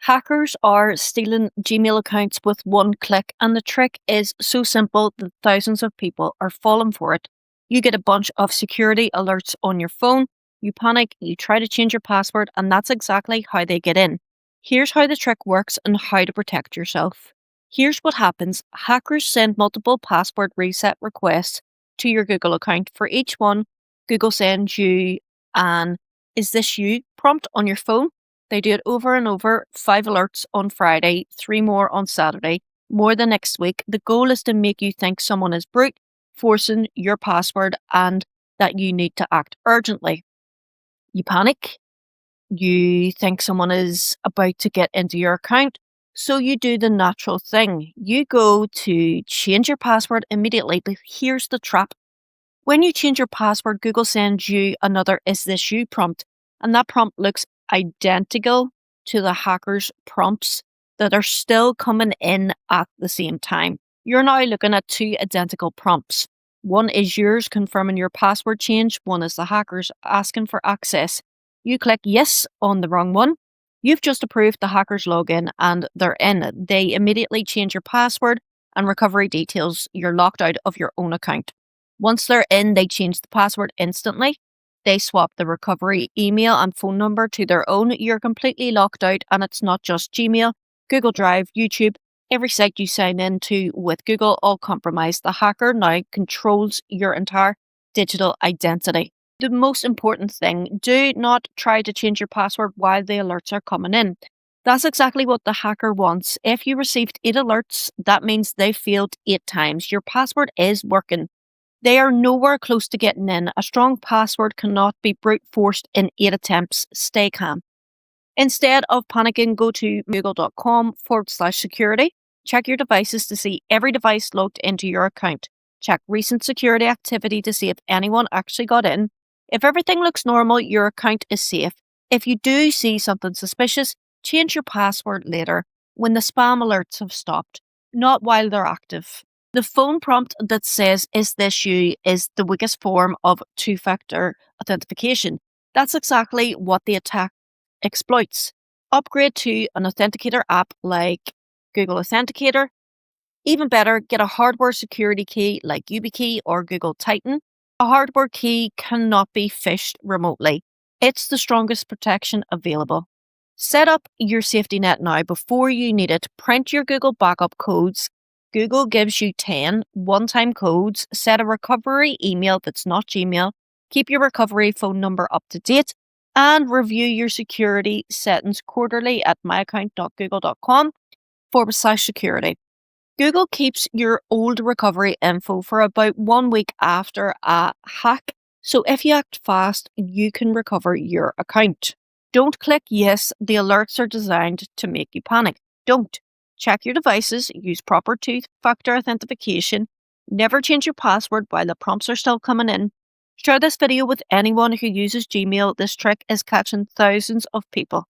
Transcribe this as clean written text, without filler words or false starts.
Hackers are stealing Gmail accounts with one click, and the trick is so simple that thousands of people are falling for it. You get a bunch of security alerts on your phone, you panic, you try to change your password, and that's exactly how they get in. Here's how the trick works and how to protect yourself. Here's what happens. Hackers send multiple password reset requests to your Google account. For each one, Google sends you an "Is this you?" prompt on your phone. They do it over and over, 5 alerts on Friday, 3 more on Saturday, more the next week. The goal is to make you think someone is brute, forcing your password, and that you need to act urgently. You panic. You think someone is about to get into your account. So you do the natural thing. You go to change your password immediately, but here's the trap. When you change your password, Google sends you another "Is this you?" prompt, and that prompt looks identical to the hackers' prompts that are still coming in at the same time. You're now looking at 2 identical prompts. One is yours confirming your password change, one is the hackers asking for access. You click yes on the wrong one. You've just approved the hackers login and they're in. They immediately change your password and recovery details. You're locked out of your own account. Once they're in, they change the password instantly. They swap the recovery email and phone number to their own. You're completely locked out, and it's not just Gmail, Google Drive, YouTube, every site you sign into with Google, all compromised. The hacker now controls your entire digital identity. The most important thing, do not try to change your password while the alerts are coming in. That's exactly what the hacker wants. If you received 8 alerts, that means they failed 8 times. Your password is working. They are nowhere close to getting in. A strong password cannot be brute forced in 8 attempts. Stay calm. Instead of panicking, go to google.com/security. Check your devices to see every device logged into your account. Check recent security activity to see if anyone actually got in. If everything looks normal, your account is safe. If you do see something suspicious, change your password later when the spam alerts have stopped, not while they're active. The phone prompt that says "Is this you?" is the weakest form of 2-factor authentication. That's exactly what the attack exploits. Upgrade to an authenticator app like Google Authenticator. Even better, get a hardware security key like yubikey or Google Titan. A hardware key cannot be phished remotely. It's the strongest protection available. Set up your safety net now before you need it. Print your Google backup codes. Google gives you 10 one-time codes. Set a recovery email that's not Gmail. Keep your recovery phone number up to date. And review your security settings quarterly at myaccount.google.com/security. Google keeps your old recovery info for about 1 week after a hack. So if you act fast, you can recover your account. Don't click yes. The alerts are designed to make you panic. Don't. Check your devices, use proper 2-factor authentication, never change your password while the prompts are still coming in. Share this video with anyone who uses Gmail. This trick is catching thousands of people.